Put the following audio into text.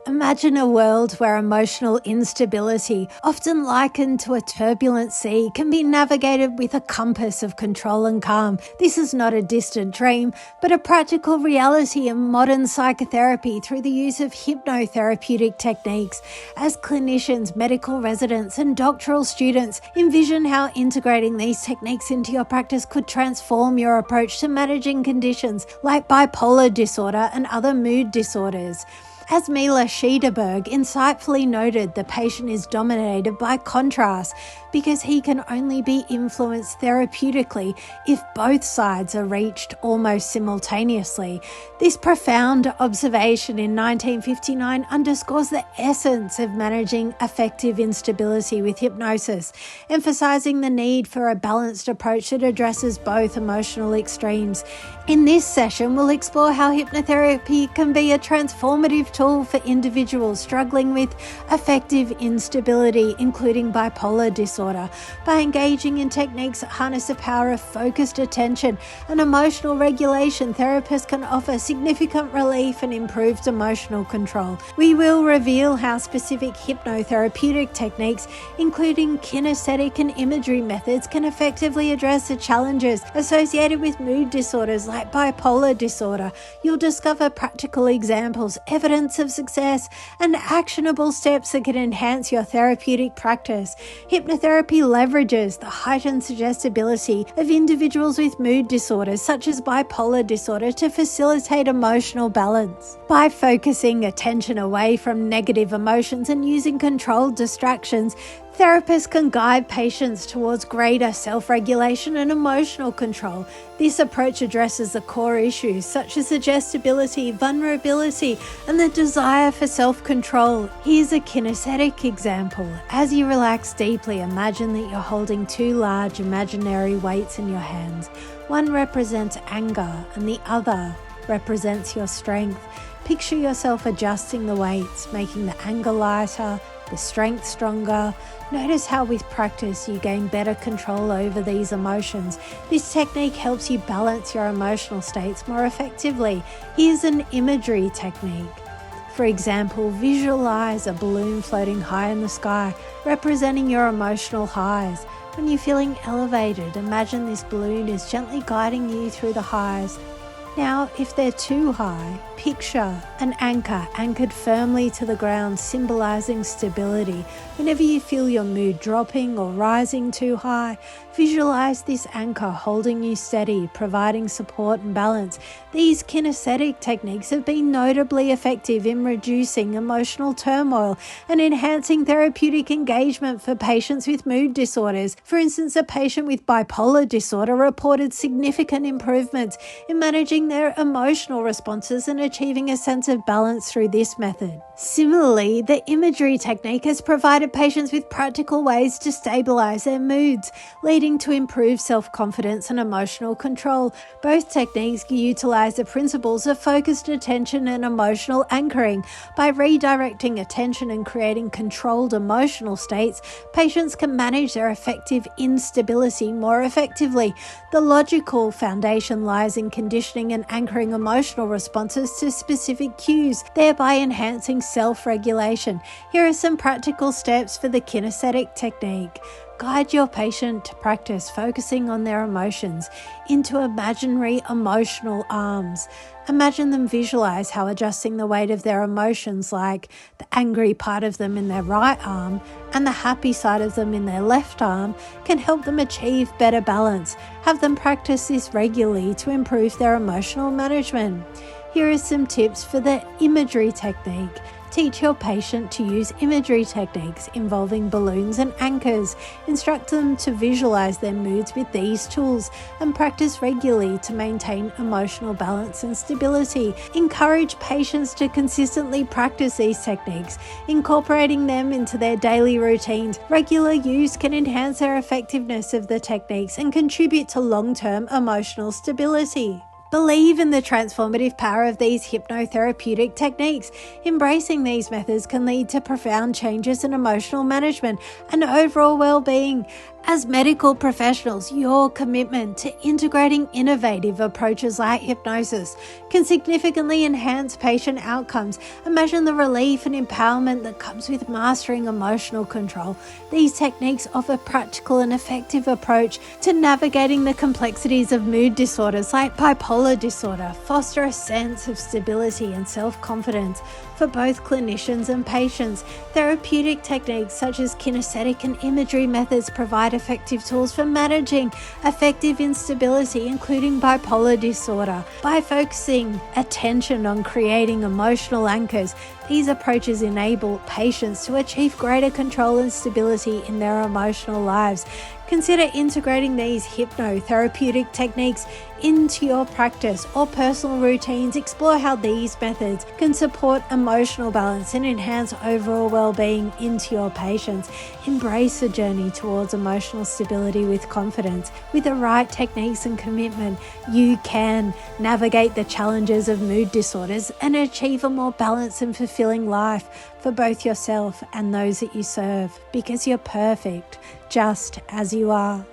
Imagine a world where emotional instability, often likened to a turbulent sea, can be navigated with a compass of control and calm. This is not a distant dream, but a practical reality in modern psychotherapy through the use of hypnotherapeutic techniques. As clinicians, medical residents, and doctoral students, envision how integrating these techniques into your practice could transform your approach to managing conditions like bipolar disorder and other mood disorders. As Melitta Schmideberg insightfully noted, the patient is dominated by contrast because he can only be influenced therapeutically if both sides are reached almost simultaneously. This profound observation in 1959 underscores the essence of managing affective instability with hypnosis, emphasizing the need for a balanced approach that addresses both emotional extremes. In this session, we'll explore how hypnotherapy can be a transformative tool for individuals struggling with affective instability, including bipolar disorder. By engaging in techniques that harness the power of focused attention and emotional regulation, therapists can offer significant relief and improved emotional control. We will reveal how specific hypnotherapeutic techniques, including kinesthetic and imagery methods, can effectively address the challenges associated with mood disorders like bipolar disorder. You'll discover practical examples, evidence of success, and actionable steps that can enhance your therapeutic practice. Hypnotherapy leverages the heightened suggestibility of individuals with mood disorders such as bipolar disorder to facilitate emotional balance. By focusing attention away from negative emotions and using controlled distractions, therapists can guide patients towards greater self-regulation and emotional control. This approach addresses the core issues such as suggestibility, vulnerability, and the desire for self-control. Here's a kinesthetic example. As you relax deeply, imagine that you're holding two large imaginary weights in your hands. One represents anger and the other represents your strength. Picture yourself adjusting the weights, making the anger lighter, the strength stronger. Notice how with practice you gain better control over these emotions. This technique helps you balance your emotional states more effectively. Here's an imagery technique. For example, visualize a balloon floating high in the sky, representing your emotional highs. When you're feeling elevated, imagine this balloon is gently guiding you through the highs. Now, if they're too high, picture an anchor anchored firmly to the ground, symbolizing stability. Whenever you feel your mood dropping or rising too high, visualize this anchor holding you steady, providing support and balance. These kinesthetic techniques have been notably effective in reducing emotional turmoil and enhancing therapeutic engagement for patients with mood disorders. For instance, a patient with bipolar disorder reported significant improvements in managing their emotional responses and achieving a sense of balance through this method. Similarly, the imagery technique has provided patients with practical ways to stabilize their moods, leading to improved self-confidence and emotional control. Both techniques utilize the principles of focused attention and emotional anchoring. By redirecting attention and creating controlled emotional states, patients can manage their affective instability more effectively. The logical foundation lies in conditioning and anchoring emotional responses to specific cues, thereby enhancing self-regulation. Here are some practical steps for the kinesthetic technique. Guide your patient to practice focusing on their emotions into imaginary emotional arms. Imagine them visualize how adjusting the weight of their emotions, like the angry part of them in their right arm and the happy side of them in their left arm, can help them achieve better balance. Have them practice this regularly to improve their emotional management. Here are some tips for the imagery technique. Teach your patient to use imagery techniques involving balloons and anchors. Instruct them to visualize their moods with these tools and practice regularly to maintain emotional balance and stability. Encourage patients to consistently practice these techniques, incorporating them into their daily routines. Regular use can enhance their effectiveness of the techniques and contribute to long-term emotional stability. Believe in the transformative power of these hypnotherapeutic techniques. Embracing these methods can lead to profound changes in emotional management and overall well-being. As medical professionals, your commitment to integrating innovative approaches like hypnosis can significantly enhance patient outcomes. Imagine the relief and empowerment that comes with mastering emotional control. These techniques offer a practical and effective approach to navigating the complexities of mood disorders like bipolar disorder, foster a sense of stability and self-confidence for both clinicians and patients. Therapeutic techniques such as kinesthetic and imagery methods provide effective tools for managing affective instability, including bipolar disorder. By focusing attention on creating emotional anchors, these approaches enable patients to achieve greater control and stability in their emotional lives. Consider integrating these hypnotherapeutic techniques into your practice or personal routines. Explore how these methods can support emotional balance and enhance overall well-being into your patients. Embrace the journey towards emotional stability with confidence. With the right techniques and commitment, you can navigate the challenges of mood disorders and achieve a more balanced and fulfilling life for both yourself and those that you serve, because you're perfect just as you are.